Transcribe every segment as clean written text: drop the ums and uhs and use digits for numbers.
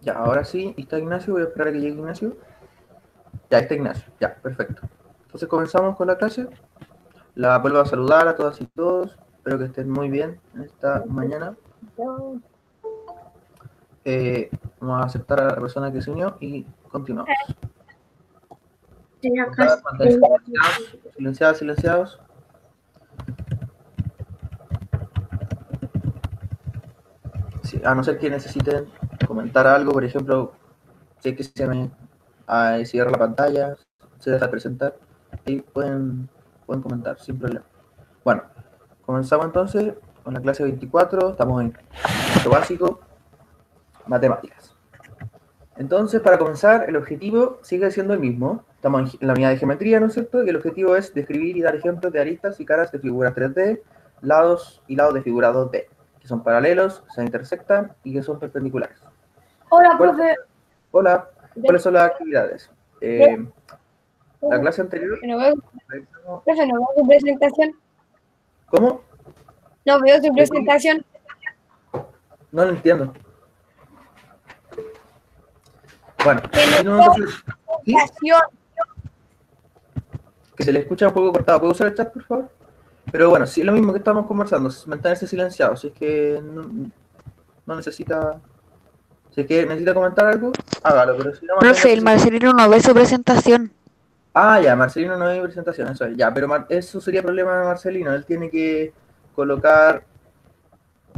Ya, ahora sí, está Ignacio, voy a esperar a que llegue Ignacio. Ya está Ignacio, ya, perfecto. Entonces comenzamos con la clase. La vuelvo a saludar a todas y todos. Espero que estén muy bien en esta mañana. Vamos a aceptar a la persona que se unió y continuamos. Por favor, manténganse silenciados, silenciados, silenciados. Sí, a no ser que necesiten comentar algo, por ejemplo, sé que se me cierra la pantalla, se deja de presentar, y pueden comentar sin problema. Bueno, comenzamos entonces con la clase 24, estamos en lo básico, matemáticas. Entonces, para comenzar, el objetivo sigue siendo el mismo. Estamos en la unidad de geometría, ¿no es cierto? Y el objetivo es describir y dar ejemplos de aristas y caras de figuras 3D, lados y lados de figuras 2D, que son paralelos, se intersectan y que son perpendiculares. Hola, profe. Hola, ¿cuáles son las actividades? La clase anterior... Profe, no veo su presentación. ¿Cómo? No veo su presentación. No lo entiendo. Bueno, si no, ¿sí? Que se le escucha un poco cortado. ¿Puedo usar el chat, por favor? Pero bueno, sí es lo mismo que estamos conversando, mantenerse silenciado. Si es que no necesita... Si es que necesita comentar algo, hágalo. Pero si no, profe, el Marcelino no ve su presentación. Ah, ya, Marcelino no ve presentación, eso es. Ya, pero eso sería problema de Marcelino. Él tiene que colocar...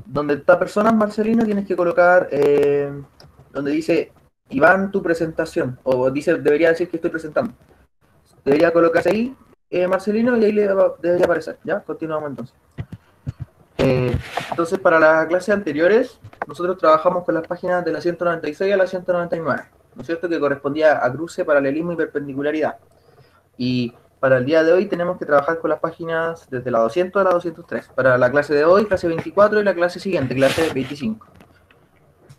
Donde está personas, Marcelino, tienes que colocar donde dice Iván, tu presentación. O dice, debería decir que estoy presentando. Debería colocarse ahí, Marcelino, y ahí debería aparecer. ¿Ya? Continuamos entonces. Entonces, para las clases anteriores, nosotros trabajamos con las páginas de la 196 a la 199, ¿no es cierto? Que correspondía a cruce, paralelismo y perpendicularidad. Y para el día de hoy tenemos que trabajar con las páginas desde la 200 a la 203. Para la clase de hoy, clase 24, y la clase siguiente, clase 25.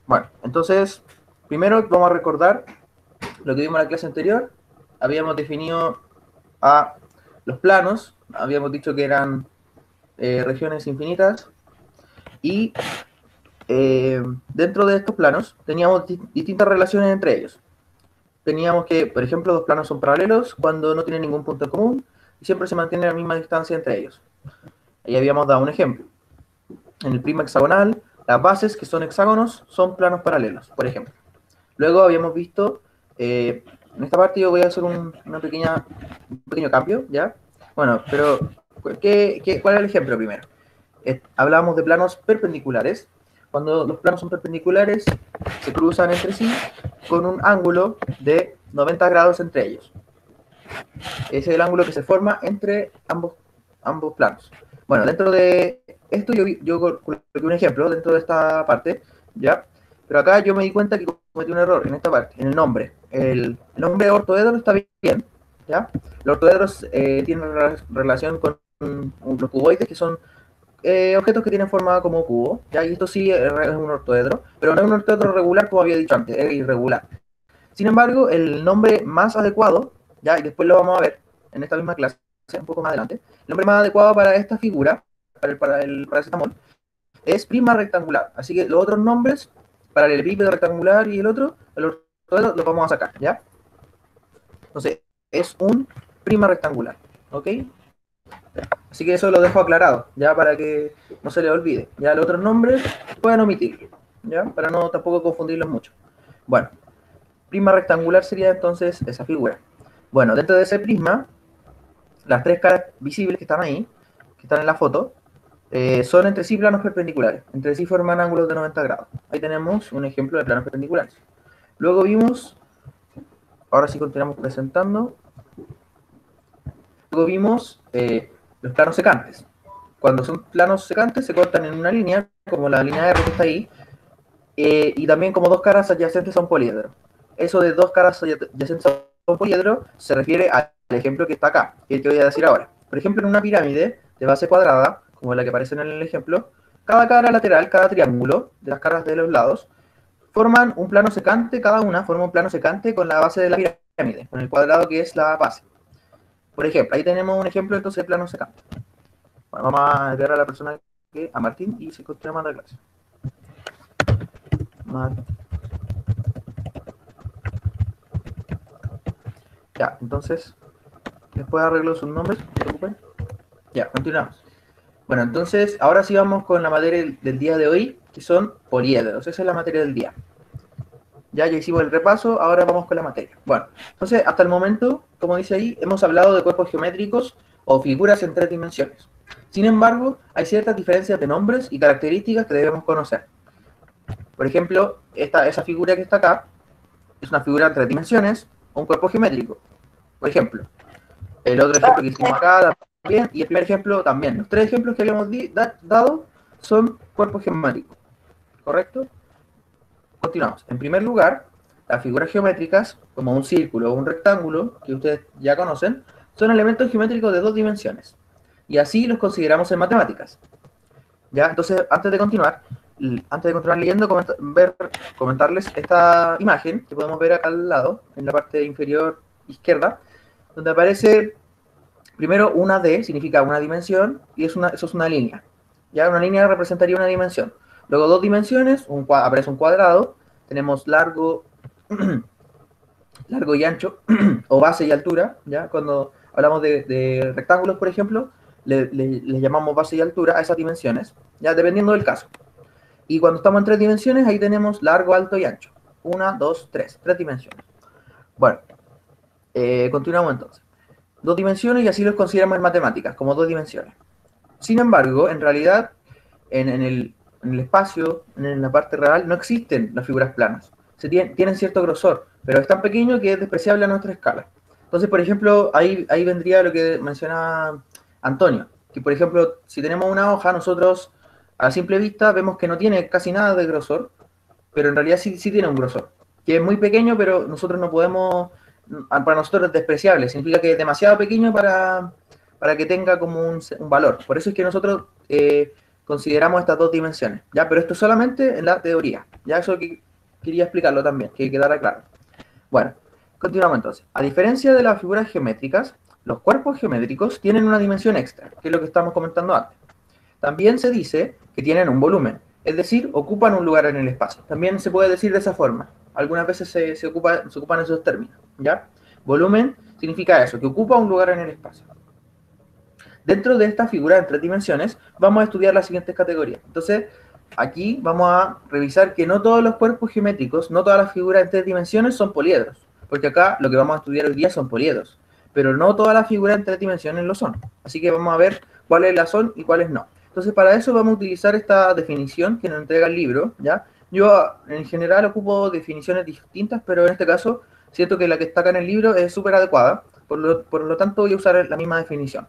Bueno, entonces, primero vamos a recordar lo que vimos en la clase anterior. Habíamos definido a los planos, habíamos dicho que eran regiones infinitas, y dentro de estos planos teníamos distintas relaciones entre ellos. Teníamos que, por ejemplo, dos planos son paralelos cuando no tienen ningún punto en común y siempre se mantiene la misma distancia entre ellos. Ahí habíamos dado un ejemplo. En el prisma hexagonal, las bases, que son hexágonos, son planos paralelos, por ejemplo. Luego habíamos visto, en esta parte yo voy a hacer un pequeño cambio, ¿ya? Bueno, pero, ¿cuál es el ejemplo primero? Hablábamos de planos perpendiculares. Cuando los planos son perpendiculares, se cruzan entre sí con un ángulo de 90 grados entre ellos. Ese es el ángulo que se forma entre ambos planos. Bueno, dentro de esto yo coloqué un ejemplo dentro de esta parte, ¿ya? Pero acá yo me di cuenta que cometí un error en esta parte, en el nombre. El nombre ortoedro está bien, ¿ya? Los ortoedros tienen relación con los cuboides, que son objetos que tienen forma como cubo, ¿ya? Y esto sí es un ortoedro, pero no es un ortoedro regular como había dicho antes, es irregular. Sin embargo, el nombre más adecuado, ¿ya? Y después lo vamos a ver en esta misma clase, un poco más adelante, el nombre más adecuado para esta figura, para el paracetamol, es prisma rectangular. Así que los otros nombres, para el epípedo rectangular y el ortoedro, los vamos a sacar, ¿ya? Entonces, es un prisma rectangular, ¿ok? Así que eso lo dejo aclarado, ya para que no se le olvide. Ya los otros nombres pueden omitirlo, ya para no tampoco confundirlos mucho. Bueno, prisma rectangular sería entonces esa figura. Bueno, dentro de ese prisma, las tres caras visibles que están ahí, que están en la foto, son entre sí planos perpendiculares. Entre sí forman ángulos de 90 grados. Ahí tenemos un ejemplo de planos perpendiculares. Luego vimos, ahora sí continuamos presentando, luego vimos los planos secantes. Cuando son planos secantes se cortan en una línea, como la línea R que está ahí, y también como dos caras adyacentes a un poliedro. Eso de dos caras adyacentes a un poliedro se refiere al ejemplo que está acá, que voy a decir ahora. Por ejemplo, en una pirámide de base cuadrada, como la que aparece en el ejemplo, cada cara lateral, cada triángulo de las caras de los lados, forman un plano secante, cada una forma un plano secante con la base de la pirámide, con el cuadrado que es la base. Por ejemplo, ahí tenemos un ejemplo entonces de plano secante. Bueno, vamos a ver a la persona a Martín y se continúa la clase. Ya, entonces, después arreglo sus nombres, no se preocupen. Ya, continuamos. Bueno, entonces, ahora sí vamos con la materia del día de hoy, que son poliedros. Esa es la materia del día. Ya hicimos el repaso, ahora vamos con la materia. Bueno, entonces, hasta el momento, como dice ahí, hemos hablado de cuerpos geométricos o figuras en 3 dimensiones. Sin embargo, hay ciertas diferencias de nombres y características que debemos conocer. Por ejemplo, esa figura que está acá es una figura en 3 dimensiones o un cuerpo geométrico. Por ejemplo, el otro ejemplo que hicimos acá también, y el primer ejemplo también. Los 3 ejemplos que habíamos dado son cuerpos geométricos, ¿correcto? Continuamos. En primer lugar, las figuras geométricas, como un círculo o un rectángulo, que ustedes ya conocen, son elementos geométricos de 2 dimensiones. Y así los consideramos en matemáticas. ¿Ya? Entonces, antes de continuar leyendo, comentarles esta imagen que podemos ver acá al lado, en la parte inferior izquierda, donde aparece primero una D, significa una dimensión, y eso es una línea. ¿Ya? Una línea representaría una dimensión. Luego 2 dimensiones, aparece un cuadrado, tenemos largo, largo y ancho, o base y altura, ¿ya? Cuando hablamos de rectángulos, por ejemplo, le llamamos base y altura a esas dimensiones, ya dependiendo del caso. Y cuando estamos en 3 dimensiones, ahí tenemos largo, alto y ancho. 1, 2, 3, 3 dimensiones. Bueno, continuamos entonces. 2 dimensiones y así los consideramos en matemáticas, como 2 dimensiones. Sin embargo, en realidad, en el espacio, en la parte real, no existen las figuras planas. Tienen cierto grosor, pero es tan pequeño que es despreciable a nuestra escala. Entonces, por ejemplo, ahí vendría lo que mencionaba Antonio, que por ejemplo, si tenemos una hoja, nosotros a simple vista vemos que no tiene casi nada de grosor, pero en realidad sí tiene un grosor, que es muy pequeño, pero nosotros no podemos, para nosotros es despreciable, significa que es demasiado pequeño para que tenga como un valor. Por eso es que nosotros consideramos estas 2 dimensiones, ¿ya? Pero esto solamente en la teoría, ¿ya? Eso que quería explicarlo también, que quedara claro. Bueno, continuamos entonces. A diferencia de las figuras geométricas, los cuerpos geométricos tienen una dimensión extra, que es lo que estamos comentando antes. También se dice que tienen un volumen, es decir, ocupan un lugar en el espacio. También se puede decir de esa forma. Algunas veces se ocupan esos términos, ¿ya? Volumen significa eso, que ocupa un lugar en el espacio. Dentro de esta figura en 3 dimensiones, vamos a estudiar las siguientes categorías. Entonces, aquí vamos a revisar que no todos los cuerpos geométricos, no todas las figuras en 3 dimensiones son poliedros, porque acá lo que vamos a estudiar hoy día son poliedros, pero no todas las figuras en 3 dimensiones lo son. Así que vamos a ver cuáles las son y cuáles no. Entonces, para eso vamos a utilizar esta definición que nos entrega el libro, ¿ya? Yo, en general, ocupo definiciones distintas, pero en este caso, siento que la que está acá en el libro es súper adecuada, por lo tanto voy a usar la misma definición,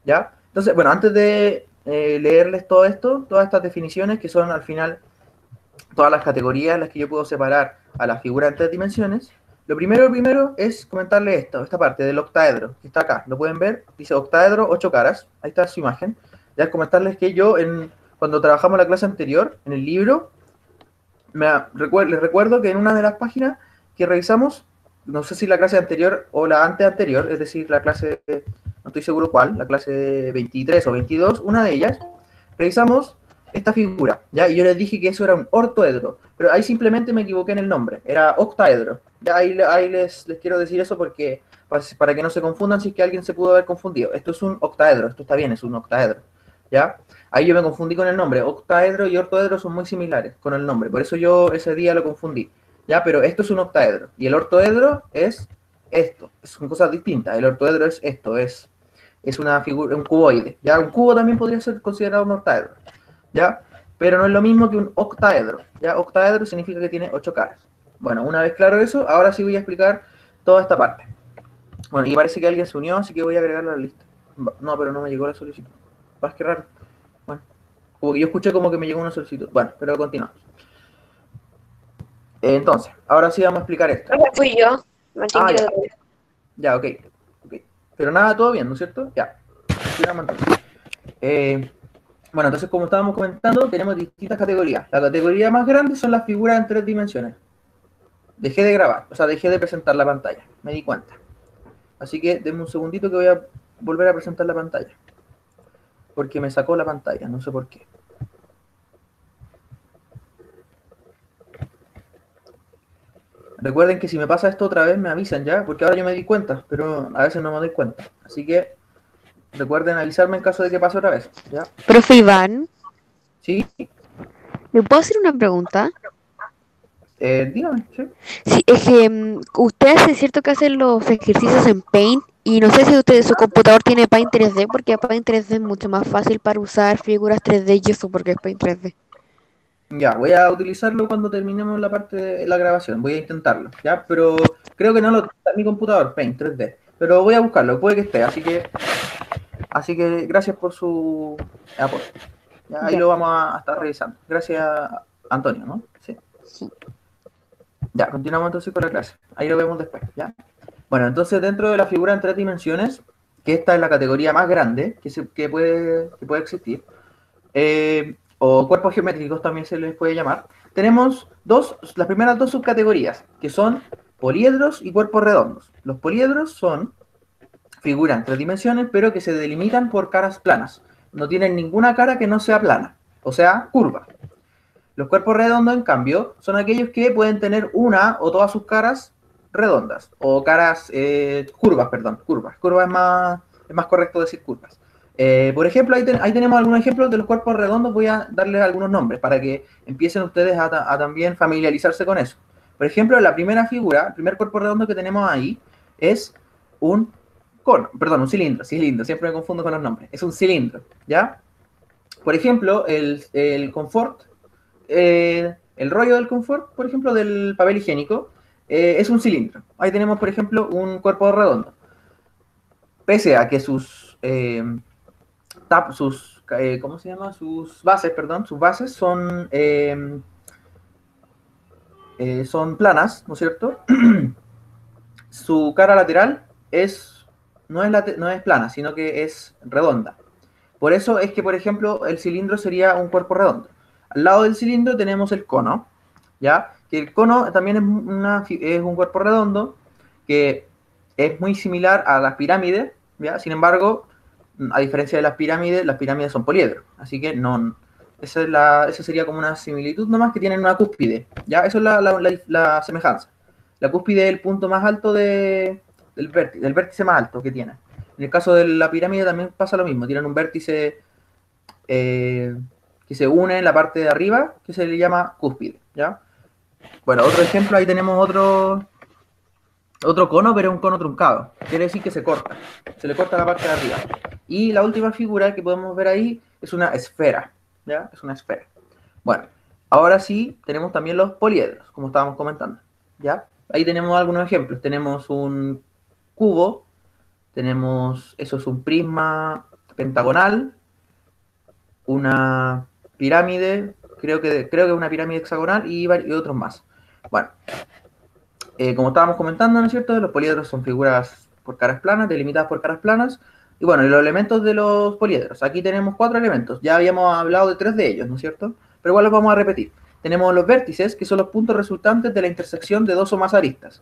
¿ya? Entonces, bueno, antes de leerles todo esto, todas estas definiciones, que son al final todas las categorías en las que yo puedo separar a la figura en 3 dimensiones, lo primero es comentarles esta parte del octaedro, que está acá, ¿lo pueden ver? Dice octaedro, 8 caras, ahí está su imagen. Ya es comentarles que yo, cuando trabajamos la clase anterior, en el libro, les recuerdo que en una de las páginas que revisamos, no sé si la clase anterior o la anterior, es decir, la clase, no estoy seguro cuál, la clase 23 o 22, una de ellas, revisamos esta figura, ¿ya? Y yo les dije que eso era un ortoedro, pero ahí simplemente me equivoqué en el nombre, era octaedro. Ya ahí les quiero decir eso porque, para que no se confundan si es que alguien se pudo haber confundido. Esto es un octaedro, esto está bien, es un octaedro, ¿ya? Ahí yo me confundí con el nombre. Octaedro y ortoedro son muy similares con el nombre, por eso yo ese día lo confundí, ¿ya? Pero esto es un octaedro, y el ortoedro es esto, son cosas distintas. El ortoedro es esto, es una figura, un cuboide, ¿ya? Un cubo también podría ser considerado un octaedro, ¿ya? Pero no es lo mismo que un octaedro, ¿ya? Octaedro significa que tiene 8 caras. Bueno, una vez claro eso, ahora sí voy a explicar toda esta parte. Bueno, y parece que alguien se unió, así que voy a agregarlo a la lista. No, pero no me llegó la solicitud. Más que raro. Bueno, como que yo escuché como que me llegó una solicitud. Bueno, pero continuamos. Entonces, ahora sí vamos a explicar esto. Ahora fui yo, Martín. Ah, ya. Ya, ok. Pero nada, todo bien, ¿no es cierto? Ya. Continuamos entonces. Bueno, entonces como estábamos comentando, tenemos distintas categorías. La categoría más grande son las figuras en 3 dimensiones. Dejé de grabar, o sea, dejé de presentar la pantalla, me di cuenta. Así que denme un segundito que voy a volver a presentar la pantalla. Porque me sacó la pantalla, no sé por qué. recuerden que si me pasa esto otra vez me avisan ya, porque ahora yo me di cuenta, pero a veces no me doy cuenta. Así que recuerden avisarme en caso de que pase otra vez, ¿ya? Profe Iván, ¿Sí? ¿me puedo hacer una pregunta? Dígame, ¿sí? Sí, es que usted hace cierto que hacen los ejercicios en Paint y no sé si su computador tiene Paint 3D porque Paint 3D es mucho más fácil para usar figuras 3D y eso porque es Paint 3D. Ya, voy a utilizarlo cuando terminemos la parte de la grabación, voy a intentarlo, ¿ya? Pero creo que no lo está en mi computador, Paint 3D, pero voy a buscarlo, puede que esté, así que gracias por su aporte. Ya, ahí Ya. lo vamos a estar revisando. Gracias, Antonio, ¿no? Sí. Sí. Ya, continuamos entonces con la clase. Ahí lo vemos después, ¿ya? Bueno, entonces dentro de la figura en 3 dimensiones, que esta es la categoría más grande que puede existir, o cuerpos geométricos también se les puede llamar, tenemos las primeras dos subcategorías, que son poliedros y cuerpos redondos. Los poliedros son figuras en 3 dimensiones, pero que se delimitan por caras planas. No tienen ninguna cara que no sea plana, o sea, curva. Los cuerpos redondos, en cambio, son aquellos que pueden tener una o todas sus caras redondas, o caras, curvas, perdón, curvas. Curvas es más correcto decir curvas. Por ejemplo, ahí tenemos algunos ejemplos de los cuerpos redondos. Voy a darles algunos nombres para que empiecen ustedes a también familiarizarse con eso. Por ejemplo, la primera figura, el primer cuerpo redondo que tenemos ahí es un un cilindro, siempre me confundo con los nombres. Es un cilindro, ¿ya? Por ejemplo, el confort, el rollo del confort, por ejemplo, del papel higiénico, es un cilindro. Ahí tenemos, por ejemplo, un cuerpo redondo. Pese a que ¿cómo se llama? Sus bases son planas, ¿no es cierto? Su cara lateral no es plana, sino que es redonda. Por eso es que, por ejemplo, el cilindro sería un cuerpo redondo. Al lado del cilindro tenemos el cono, ¿ya? Que el cono también es un cuerpo redondo, que es muy similar a las pirámides, ¿ya? Sin embargo, a diferencia de las pirámides son poliedros. Así que no, esa sería como una similitud nomás, que tienen una cúspide, ¿ya? Eso es la semejanza. La cúspide es el punto más alto del vértice más alto que tiene. En el caso de la pirámide también pasa lo mismo, tienen un vértice que se une en la parte de arriba, que se le llama cúspide, ¿ya? Bueno, otro ejemplo, ahí tenemos otro cono, pero es un cono truncado. Quiere decir que se le corta la parte de arriba. Y la última figura que podemos ver ahí es una esfera, ¿ya? Es una esfera. Bueno, ahora sí tenemos también los poliedros, como estábamos comentando, ¿ya? Ahí tenemos algunos ejemplos. Tenemos un cubo, eso es un prisma pentagonal, una pirámide, creo que una pirámide hexagonal y otros más. Bueno, como estábamos comentando, ¿no es cierto? Los poliedros son figuras por caras planas, delimitadas por caras planas. Y bueno, y los elementos de los poliedros. Aquí tenemos 4 elementos. Ya habíamos hablado de 3 de ellos, ¿no es cierto? Pero igual los vamos a repetir. Tenemos los vértices, que son los puntos resultantes de la intersección de 2 o más aristas.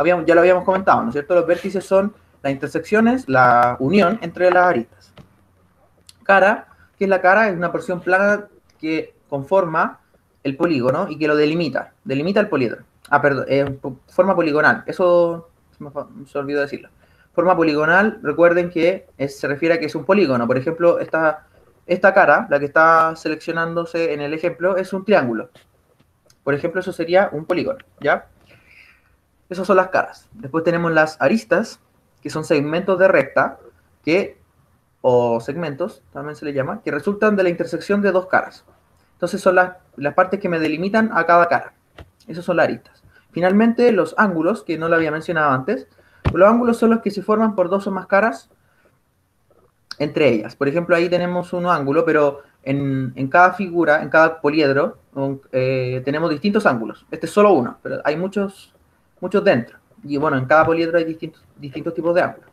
Ya lo habíamos comentado, ¿no es cierto? Los vértices son las intersecciones, la unión entre las aristas. Cara, que es la cara, es una porción plana que conforma el polígono y que lo delimita el poliedro. Perdón, forma poligonal, eso se olvidó decirlo. Forma poligonal, recuerden que se refiere a que es un polígono. Por ejemplo, esta cara, la que está seleccionándose en el ejemplo, es un triángulo. Por ejemplo, eso sería un polígono, ¿ya? Esas son las caras. Después tenemos las aristas, que son segmentos de recta, o segmentos, también se le llama, que resultan de la intersección de 2 caras. Entonces son las partes que me delimitan a cada cara. Esas son las aristas. Finalmente, los ángulos, que no lo había mencionado antes. Los ángulos son los que se forman por 2 o más caras entre ellas. Por ejemplo, ahí tenemos un ángulo, pero en cada figura, en cada poliedro, tenemos distintos ángulos. Este es solo uno, pero hay muchos dentro. Y bueno, en cada poliedro hay distintos tipos de ángulos.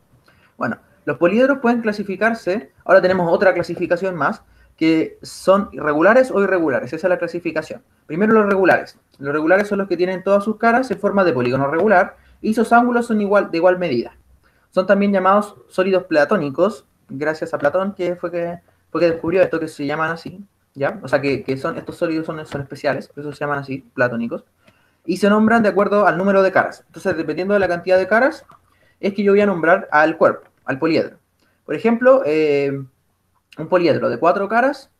Bueno, los poliedros pueden clasificarse, ahora tenemos otra clasificación más, que son regulares o irregulares. Esa es la clasificación. Primero los regulares. Los regulares son los que tienen todas sus caras en forma de polígono regular y sus ángulos son de igual medida. Son también llamados sólidos platónicos, gracias a Platón, que fue que descubrió esto, que se llaman así, ¿ya? O sea, que estos sólidos son especiales, por eso se llaman así, platónicos. y se nombran de acuerdo al número de caras. Entonces, dependiendo de la cantidad de caras, es que yo voy a nombrar al cuerpo, al poliedro. Por ejemplo, un poliedro de 4 caras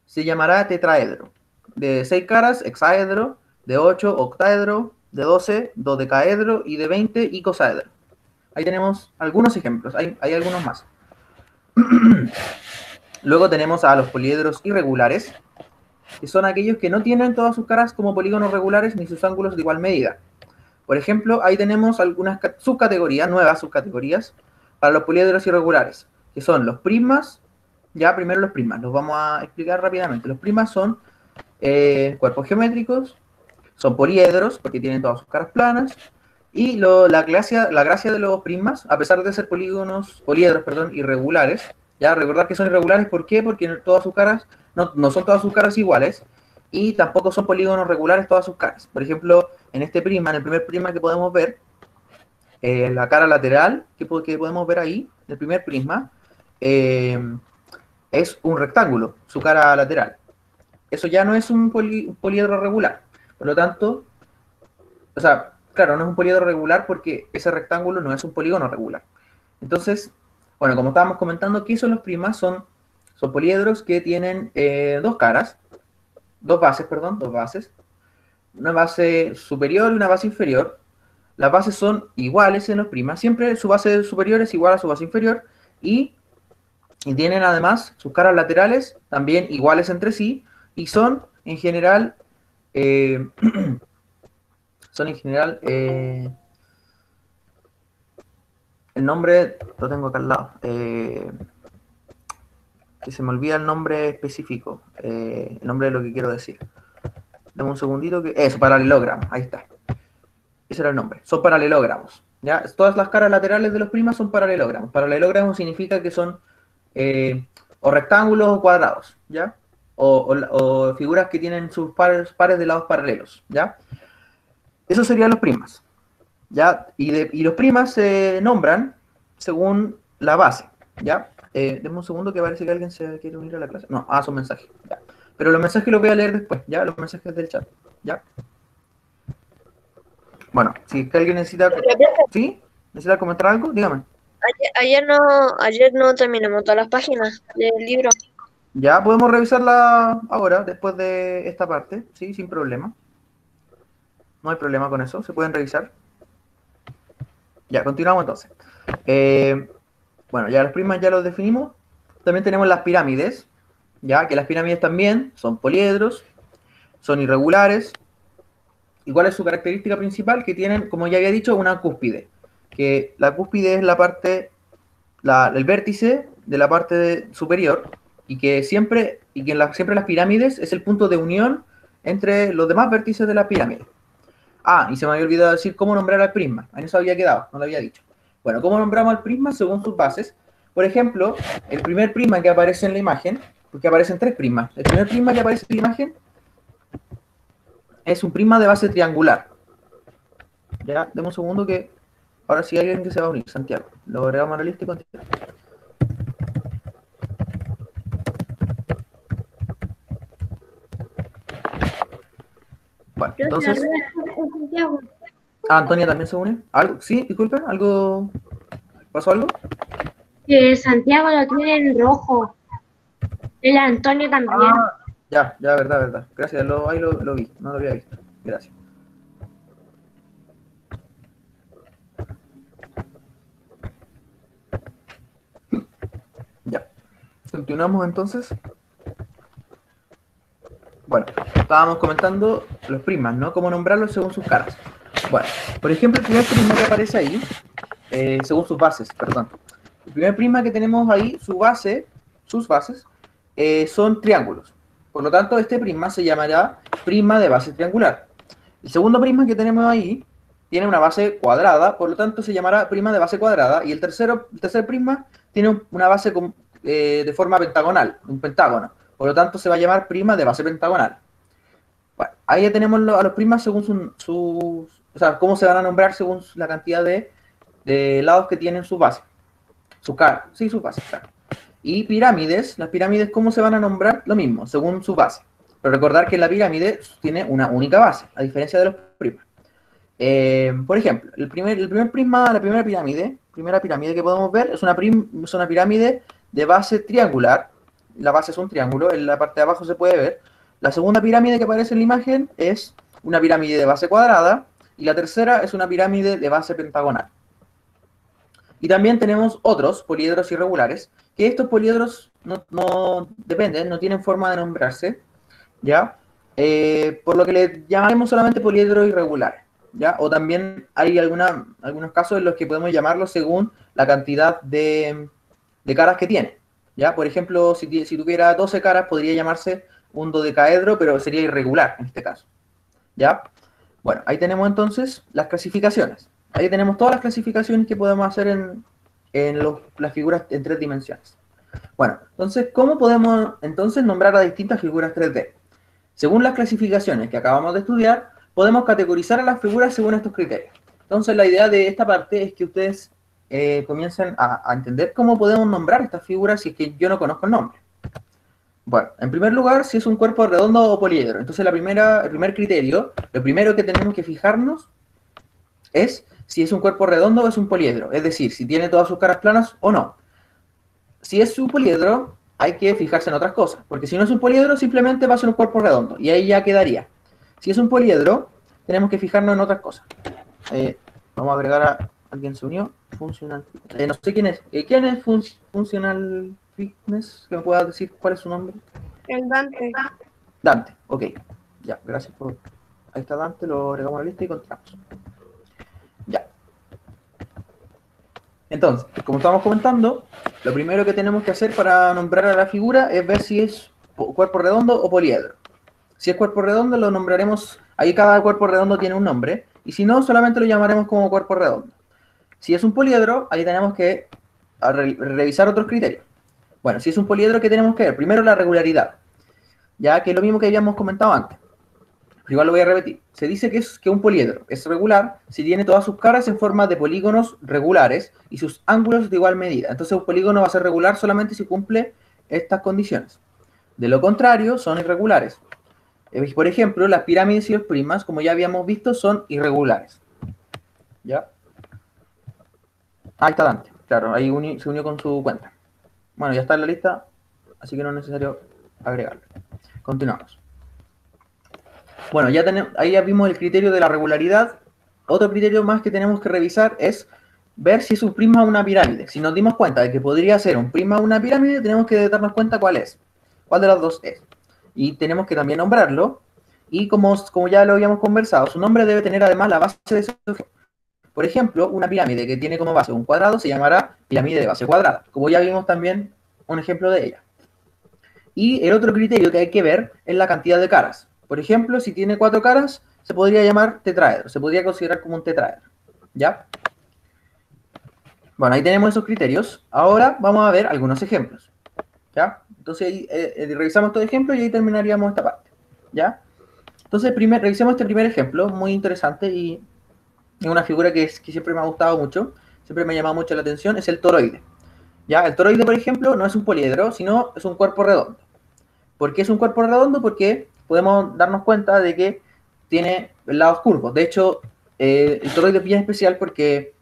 se llamará tetraedro. De 6 caras, hexaedro. De 8, octaedro. De 12, dodecaedro. Y de 20, icosaedro. Ahí tenemos algunos ejemplos. Hay algunos más. Luego tenemos a los poliedros irregulares, que son aquellos que no tienen todas sus caras como polígonos regulares ni sus ángulos de igual medida. Por ejemplo, ahí tenemos algunas subcategorías, nuevas subcategorías, para los poliedros irregulares, que son los prismas. Ya, primero los prismas, los vamos a explicar rápidamente. Los prismas son cuerpos geométricos, son poliedros, porque tienen todas sus caras planas, y la gracia de los prismas, a pesar de ser poliedros, irregulares, ya, recordar que son irregulares, ¿por qué? Porque todas sus caras, no son todas sus caras iguales, y tampoco son polígonos regulares todas sus caras. Por ejemplo, en este prisma, en el primer prisma que podemos ver, la cara lateral que podemos ver ahí, el primer prisma, es un rectángulo, su cara lateral. Eso ya no es un poliedro regular. Por lo tanto, o sea, claro, no es un poliedro regular porque ese rectángulo no es un polígono regular. Entonces, bueno, como estábamos comentando, ¿qué son los prismas? Son poliedros que tienen dos bases. Una base superior y una base inferior. Las bases son iguales en los prismas. Siempre su base superior es igual a su base inferior. Y tienen además sus caras laterales también iguales entre sí. Y son en general... el nombre lo tengo acá al lado. Que se me olvida el nombre específico. El nombre de lo que quiero decir. Dame un segundito. Eso, paralelogramo. Ahí está. Ese era el nombre. Son paralelogramos. ¿Ya? Todas las caras laterales de los prismas son paralelogramos. Paralelogramo significa que son o rectángulos o cuadrados. ¿Ya? O figuras que tienen sus pares de lados paralelos. ¿Ya? Eso serían los prismas. ¿Ya? Y los prismas se nombran según la base. ¿Ya? Denme un segundo que parece que alguien se quiere unir a la clase. No, son mensajes. ¿Ya? Pero los mensajes los voy a leer después. ¿Ya? Los mensajes del chat. ¿Ya? Bueno, si es que alguien necesita... ¿Sí? ¿Necesita comentar algo? Dígame. Ayer no terminamos todas las páginas del libro. Ya, podemos revisarla ahora, después de esta parte. Sí, sin problema. No hay problema con eso, se pueden revisar. Ya, continuamos entonces. Bueno, ya los prismas ya los definimos. También tenemos las pirámides, ya que las pirámides también son poliedros, son irregulares. ¿Y cuál es su característica principal? Que tienen, como ya había dicho, una cúspide. Que la cúspide es la parte, el vértice de la parte superior, y que siempre las pirámides es el punto de unión entre los demás vértices de la pirámide. Y se me había olvidado decir cómo nombrar al prisma. Ahí no se había quedado, no lo había dicho. Bueno, ¿cómo nombramos al prisma? Según sus bases. Por ejemplo, el primer prisma que aparece en la imagen, porque aparecen 3 prismas. El primer prisma que aparece en la imagen es un prisma de base triangular. Ya, demos un segundo que ahora sí hay alguien que se va a unir, Santiago. Lo agregamos a la lista y continuamos. Bueno, entonces... Antonia también se une. ¿Algo? Sí, disculpen, ¿algo? ¿Pasó algo? Que Santiago lo tiene en rojo. El Antonio también. Ya, verdad. Gracias, ahí lo vi, no lo había visto. Gracias. Ya. Continuamos entonces. Bueno, estábamos comentando los prismas, ¿no? Cómo nombrarlos según sus caras. Bueno, por ejemplo, el primer prisma que aparece ahí, según sus bases, perdón. El primer prisma que tenemos ahí, sus bases, son triángulos. Por lo tanto, este prisma se llamará prisma de base triangular. El segundo prisma que tenemos ahí tiene una base cuadrada, por lo tanto se llamará prisma de base cuadrada. Y el tercer prisma tiene una base de forma pentagonal, un pentágono. Por lo tanto, se va a llamar prisma de base pentagonal. Bueno, ahí ya tenemos a los prismas según o sea, cómo se van a nombrar según la cantidad de lados que tienen sus bases. Sus caras, sí, sus bases, claro. Y pirámides, las pirámides, ¿cómo se van a nombrar? Lo mismo, según su base. Pero recordar que la pirámide tiene una única base, a diferencia de los prismas. Por ejemplo, el primer prisma, la primera pirámide que podemos ver es una pirámide de base triangular. La base es un triángulo, en la parte de abajo se puede ver. La segunda pirámide que aparece en la imagen es una pirámide de base cuadrada y la tercera es una pirámide de base pentagonal. Y también tenemos otros poliedros irregulares, que estos poliedros no dependen, no tienen forma de nombrarse, ¿ya? Por lo que le llamaremos solamente poliedros irregulares, ¿ya? O también hay algunos casos en los que podemos llamarlos según la cantidad de caras que tiene, ¿ya? Por ejemplo, si tuviera 12 caras, podría llamarse un dodecaedro, pero sería irregular en este caso, ¿ya? Bueno, ahí tenemos entonces las clasificaciones. Ahí tenemos todas las clasificaciones que podemos hacer en las figuras en 3 dimensiones. Bueno, entonces, ¿cómo podemos entonces nombrar a distintas figuras 3D? Según las clasificaciones que acabamos de estudiar, podemos categorizar a las figuras según estos criterios. Entonces, la idea de esta parte es que ustedes comiencen a entender cómo podemos nombrar estas figuras si es que yo no conozco el nombre. Bueno, en primer lugar, si es un cuerpo redondo o poliedro. Entonces, el primer criterio, lo primero que tenemos que fijarnos es si es un cuerpo redondo o es un poliedro. Es decir, si tiene todas sus caras planas o no. Si es un poliedro, hay que fijarse en otras cosas. Porque si no es un poliedro, simplemente va a ser un cuerpo redondo. Y ahí ya quedaría. Si es un poliedro, tenemos que fijarnos en otras cosas. Vamos a agregar a alguien se unió. Funcional. No sé quién es. ¿Quién es Funcional Fitness? ¿Que me pueda decir cuál es su nombre? El Dante. Dante, ok. Ya, gracias por... Ahí está Dante, lo agregamos a la lista y continuamos. Ya. Entonces, como estamos comentando, lo primero que tenemos que hacer para nombrar a la figura es ver si es cuerpo redondo o poliedro. Si es cuerpo redondo, lo nombraremos... Ahí cada cuerpo redondo tiene un nombre. Y si no, solamente lo llamaremos como cuerpo redondo. Si es un poliedro, ahí tenemos que revisar otros criterios. Bueno, si es un poliedro, ¿qué tenemos que ver? Primero la regularidad. Ya que es lo mismo que habíamos comentado antes. Pero igual lo voy a repetir. Se dice que un poliedro es regular si tiene todas sus caras en forma de polígonos regulares y sus ángulos de igual medida. Entonces un polígono va a ser regular solamente si cumple estas condiciones. De lo contrario, son irregulares. Por ejemplo, las pirámides y los prismas, como ya habíamos visto, son irregulares. ¿Ya? Ahí está Dante. Claro, ahí se unió con su cuenta. Bueno, ya está en la lista, así que no es necesario agregarlo. Continuamos. Bueno, ahí ya vimos el criterio de la regularidad. Otro criterio más que tenemos que revisar es ver si es un prisma o una pirámide. Si nos dimos cuenta de que podría ser un prisma o una pirámide, tenemos que darnos cuenta cuál es. Cuál de las dos es. Y tenemos que también nombrarlo. Y como ya lo habíamos conversado, su nombre debe tener además la base de su objeto. Por ejemplo, una pirámide que tiene como base un cuadrado se llamará pirámide de base cuadrada. Como ya vimos también un ejemplo de ella. Y el otro criterio que hay que ver es la cantidad de caras. Por ejemplo, si tiene 4 caras, se podría llamar tetraedro. Se podría considerar como un tetraedro. ¿Ya? Bueno, ahí tenemos esos criterios. Ahora vamos a ver algunos ejemplos. ¿Ya? Entonces, revisamos todo ejemplo y ahí terminaríamos esta parte. ¿Ya? Entonces, revisemos este primer ejemplo, muy interesante y es una figura que siempre me ha gustado mucho, siempre me ha llamado mucho la atención, es el toroide. ¿Ya? El toroide, por ejemplo, no es un poliedro, sino es un cuerpo redondo. ¿Por qué es un cuerpo redondo? Porque podemos darnos cuenta de que tiene lados curvos. De hecho, el toroide es bien especial porque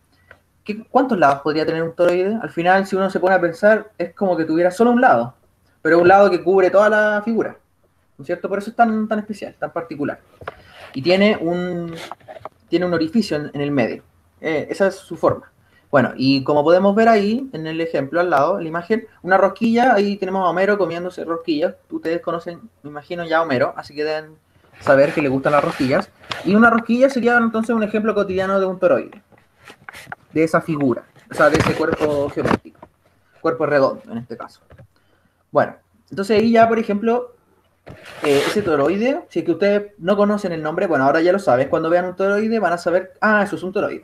¿cuántos lados podría tener un toroide? Al final, si uno se pone a pensar, es como que tuviera solo un lado, pero un lado que cubre toda la figura. ¿No es cierto? Por eso es tan especial, tan particular. Y tiene un orificio en el medio. Esa es su forma. Bueno, y como podemos ver ahí, en el ejemplo al lado, en la imagen, una rosquilla, ahí tenemos a Homero comiéndose rosquillas. Ustedes conocen, me imagino, ya a Homero, así que deben saber que le gustan las rosquillas. Y una rosquilla sería entonces un ejemplo cotidiano de un toroide. De esa figura, o sea, de ese cuerpo geométrico. Cuerpo redondo, en este caso. Bueno, entonces ahí ya, por ejemplo, ese toroide, si es que ustedes no conocen el nombre, bueno, ahora ya lo saben, cuando vean un toroide van a saber, eso es un toroide.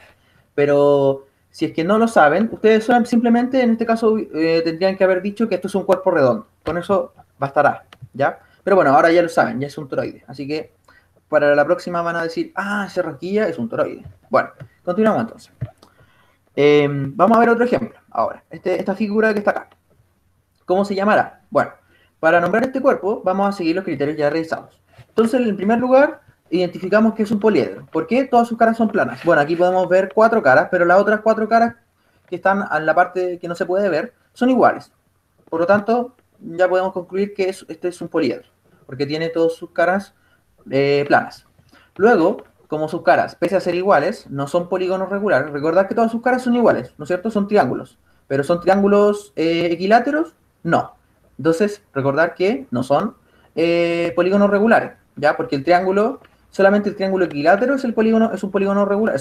Pero si es que no lo saben, ustedes simplemente, en este caso, tendrían que haber dicho que esto es un cuerpo redondo. Con eso bastará, ¿ya? Pero bueno, ahora ya lo saben, ya es un toroide. Así que para la próxima van a decir, esa rosquilla es un toroide. Bueno, continuamos entonces. Vamos a ver otro ejemplo ahora. Esta figura que está acá. ¿Cómo se llamará? Bueno, para nombrar este cuerpo vamos a seguir los criterios ya revisados. Entonces, en primer lugar, identificamos que es un poliedro. ¿Por qué? Todas sus caras son planas. Bueno, aquí podemos ver 4 caras, pero las otras 4 caras que están en la parte que no se puede ver son iguales. Por lo tanto, ya podemos concluir que este es un poliedro, porque tiene todas sus caras planas. Luego, como sus caras, pese a ser iguales, no son polígonos regulares. Recordad que todas sus caras son iguales, ¿no es cierto? Son triángulos. ¿Pero son triángulos equiláteros? No. Entonces, recordar que no son polígonos regulares, ¿ya? Porque el triángulo, solamente el triángulo equilátero es un polígono regular,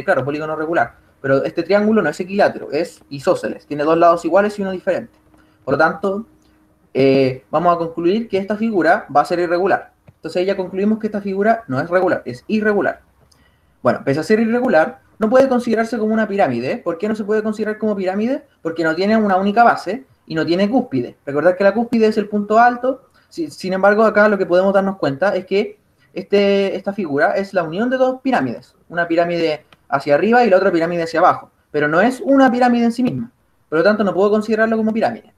claro, polígono regular. Pero este triángulo no es equilátero, es isósceles. Tiene 2 lados iguales y uno diferente. Por lo tanto, vamos a concluir que esta figura va a ser irregular. Entonces ya concluimos que esta figura no es regular, es irregular. Bueno, pese a ser irregular, no puede considerarse como una pirámide. ¿Por qué no se puede considerar como pirámide? Porque no tiene una única base y no tiene cúspide. Recordad que la cúspide es el punto alto. Sin embargo, acá lo que podemos darnos cuenta es que esta figura es la unión de 2 pirámides. Una pirámide hacia arriba y la otra pirámide hacia abajo. Pero no es una pirámide en sí misma. Por lo tanto, no puedo considerarlo como pirámide.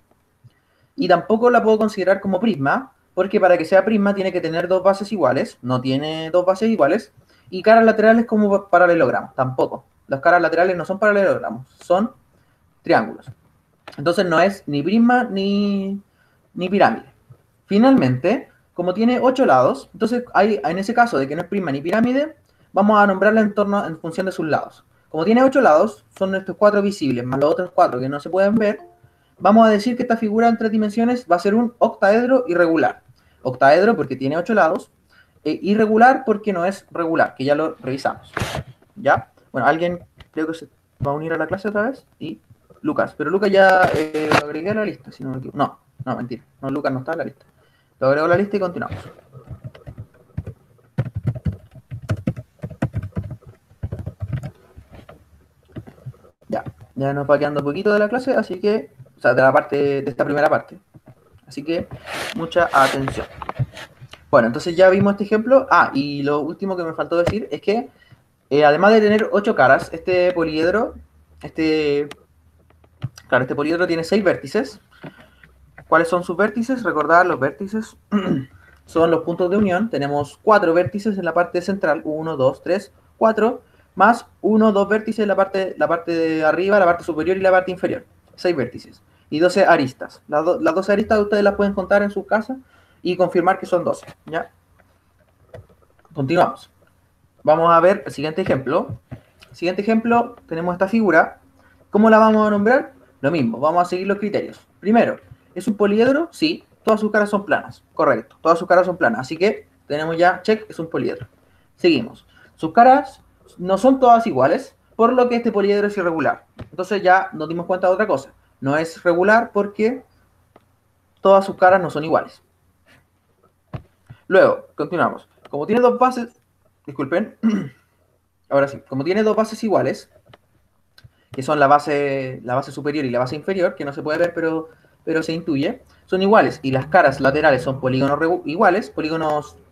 Y tampoco la puedo considerar como prisma, porque para que sea prisma tiene que tener 2 bases iguales. No tiene 2 bases iguales. Y caras laterales como paralelogramos. Tampoco. Las caras laterales no son paralelogramos, son triángulos. Entonces no es ni prisma ni pirámide. Finalmente, como tiene 8 lados, entonces en ese caso de que no es prisma ni pirámide, vamos a nombrarla en función de sus lados. Como tiene 8 lados, son estos 4 visibles, más los otros 4 que no se pueden ver, vamos a decir que esta figura en 3 dimensiones va a ser un octaedro irregular. Octaedro porque tiene 8 lados, irregular porque no es regular, que ya lo revisamos. ¿Ya? Bueno, alguien creo que se va a unir a la clase otra vez, y Lucas, pero Lucas ya lo agregué a la lista, si no me equivoco. No, mentira, no, Lucas no está en la lista. Lo agrego a la lista y continuamos. Ya nos va quedando poquito de la clase, así que, o sea, de esta primera parte. Así que, mucha atención. Bueno, entonces ya vimos este ejemplo. Y lo último que me faltó decir es que, además de tener 8 caras, este poliedro tiene 6 vértices. ¿Cuáles son sus vértices? Recordad, los vértices son los puntos de unión. Tenemos 4 vértices en la parte central. 1, 2, 3, 4. Más 1, 2 vértices en la parte de arriba, la parte superior y la parte inferior. 6 vértices. Y 12 aristas. Las 12 aristas ustedes las pueden contar en sus casas y confirmar que son 12. ¿Ya? Continuamos. Vamos a ver el siguiente ejemplo. El siguiente ejemplo, tenemos esta figura. ¿Cómo la vamos a nombrar? Lo mismo, vamos a seguir los criterios. Primero, ¿es un poliedro? Sí, todas sus caras son planas. Correcto, todas sus caras son planas. Así que tenemos ya, check, es un poliedro. Seguimos. Sus caras no son todas iguales, por lo que este poliedro es irregular. Entonces ya nos dimos cuenta de otra cosa. No es regular porque todas sus caras no son iguales. Luego, continuamos. Como tiene 2 bases, disculpen, ahora sí, como tiene 2 bases iguales, que son la base superior y la base inferior, que no se puede ver, pero se intuye, son iguales, y las caras laterales son polígonos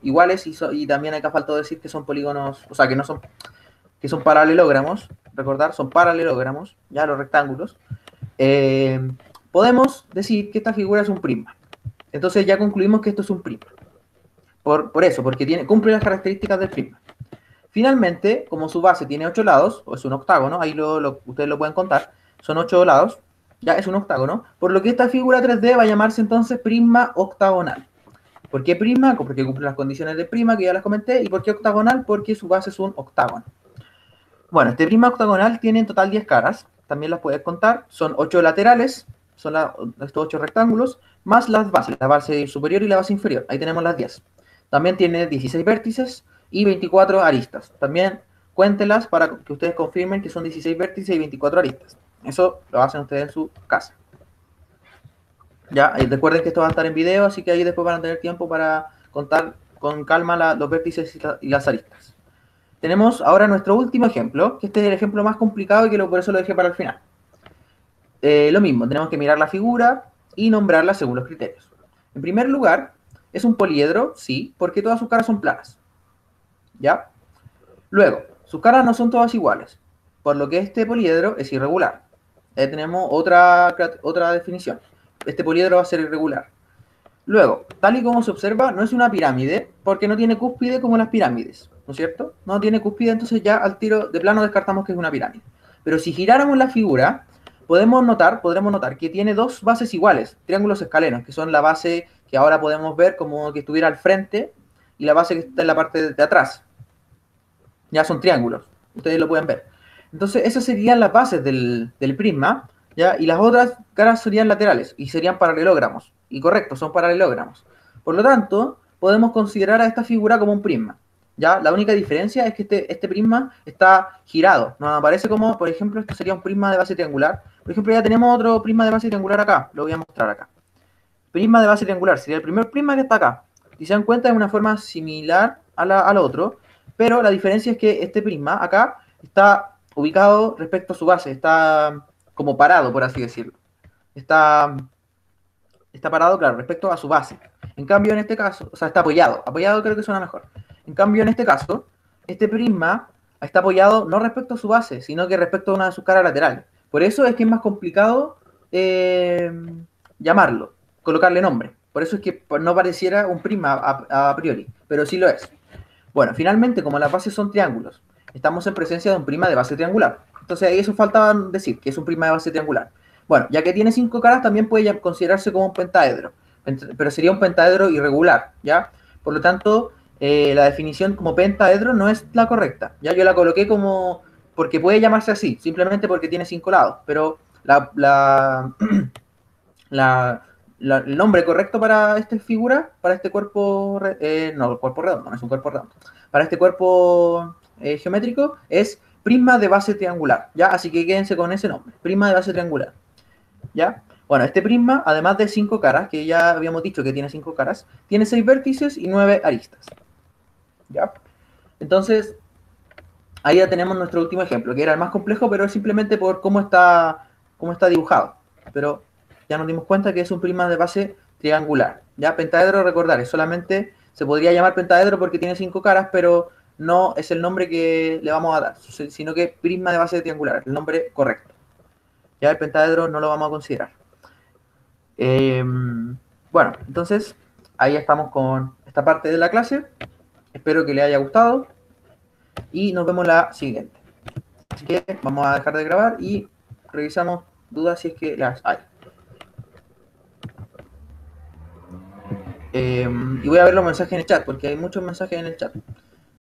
iguales y también acá faltó decir que son polígonos, o sea, que son paralelogramos, recordar, son paralelogramos, ya los rectángulos. Podemos decir que esta figura es un prisma. Entonces ya concluimos que esto es un prisma. Por eso, porque cumple las características del prisma. Finalmente, como su base tiene 8 lados, o es un octágono, ahí ustedes lo pueden contar, son 8 lados, ya es un octágono, por lo que esta figura 3D va a llamarse entonces prisma octagonal. ¿Por qué prisma? Porque cumple las condiciones de prisma que ya las comenté, y ¿por qué octagonal? Porque su base es un octágono. Bueno, este prisma octagonal tiene en total 10 caras, también las puedes contar, son 8 laterales, son estos 8 rectángulos, más las bases, la base superior y la base inferior, ahí tenemos las 10. También tiene 16 vértices y 24 aristas. También cuéntelas para que ustedes confirmen que son 16 vértices y 24 aristas. Eso lo hacen ustedes en su casa. Ya, recuerden que esto va a estar en video, así que ahí después van a tener tiempo para contar con calma los vértices y las aristas. Tenemos ahora nuestro último ejemplo, que este es el ejemplo más complicado y por eso lo dejé para el final. Lo mismo, tenemos que mirar la figura y nombrarla según los criterios. En primer lugar, ¿es un poliedro? Sí, porque todas sus caras son planas. ¿Ya? Luego, sus caras no son todas iguales, por lo que este poliedro es irregular. Tenemos otra definición. Este poliedro va a ser irregular. Luego, tal y como se observa, no es una pirámide porque no tiene cúspide como las pirámides, ¿no es cierto? No tiene cúspide, entonces ya al tiro de plano descartamos que es una pirámide. Pero si giráramos la figura, podremos notar que tiene dos bases iguales, triángulos escalenos, que son la base que ahora podemos ver como que estuviera al frente y la base que está en la parte de atrás. Ya son triángulos, ustedes lo pueden ver. Entonces, esas serían las bases del prisma, ¿ya? Y las otras caras serían laterales y serían paralelogramos. Y correcto, son paralelogramos. Por lo tanto, podemos considerar a esta figura como un prisma. ¿Ya? La única diferencia es que este prisma está girado. Nos aparece como, por ejemplo, esto sería un prisma de base triangular. Por ejemplo, ya tenemos otro prisma de base triangular acá. Lo voy a mostrar acá. Prisma de base triangular sería el primer prisma que está acá. Si se dan cuenta, es una forma similar al otro, pero la diferencia es que este prisma acá está ubicado respecto a su base, está como parado, por así decirlo. Está parado, claro, respecto a su base. En cambio, en este caso, o sea, está apoyado. Apoyado creo que suena mejor. En cambio, en este caso, este prisma está apoyado no respecto a su base, sino que respecto a una de sus caras laterales. Por eso es que es más complicado llamarlo, colocarle nombre. Por eso es que no pareciera un prisma a priori, pero sí lo es. Bueno, finalmente, como las bases son triángulos, estamos en presencia de un prisma de base triangular. Entonces, ahí eso faltaba decir, que es un prisma de base triangular. Bueno, ya que tiene 5 caras, también puede considerarse como un pentaedro, pero sería un pentaedro irregular, ¿ya? Por lo tanto, la definición como pentaedro no es la correcta, ¿ya? Yo la coloqué como, porque puede llamarse así, simplemente porque tiene 5 lados, pero el nombre correcto para esta figura, para este cuerpo, no, el cuerpo redondo, no es un cuerpo redondo, para este cuerpo geométrico es prisma de base triangular, ¿ya? Así que quédense con ese nombre, prisma de base triangular, ¿ya? Bueno, este prisma, además de 5 caras, que ya habíamos dicho que tiene 5 caras, tiene 6 vértices y 9 aristas, ¿ya? Entonces, ahí ya tenemos nuestro último ejemplo, que era el más complejo, pero es simplemente por cómo está dibujado, pero ya nos dimos cuenta que es un prisma de base triangular, ¿ya? Pentaedro, recordar, es solamente, se podría llamar pentaedro porque tiene 5 caras, pero no es el nombre que le vamos a dar, sino que prisma de base triangular, el nombre correcto. Ya el pentaedro no lo vamos a considerar. Bueno, entonces, ahí estamos con esta parte de la clase. Espero que les haya gustado y nos vemos la siguiente. Así que vamos a dejar de grabar y revisamos dudas si es que las hay. Y voy a ver los mensajes en el chat, porque hay muchos mensajes en el chat.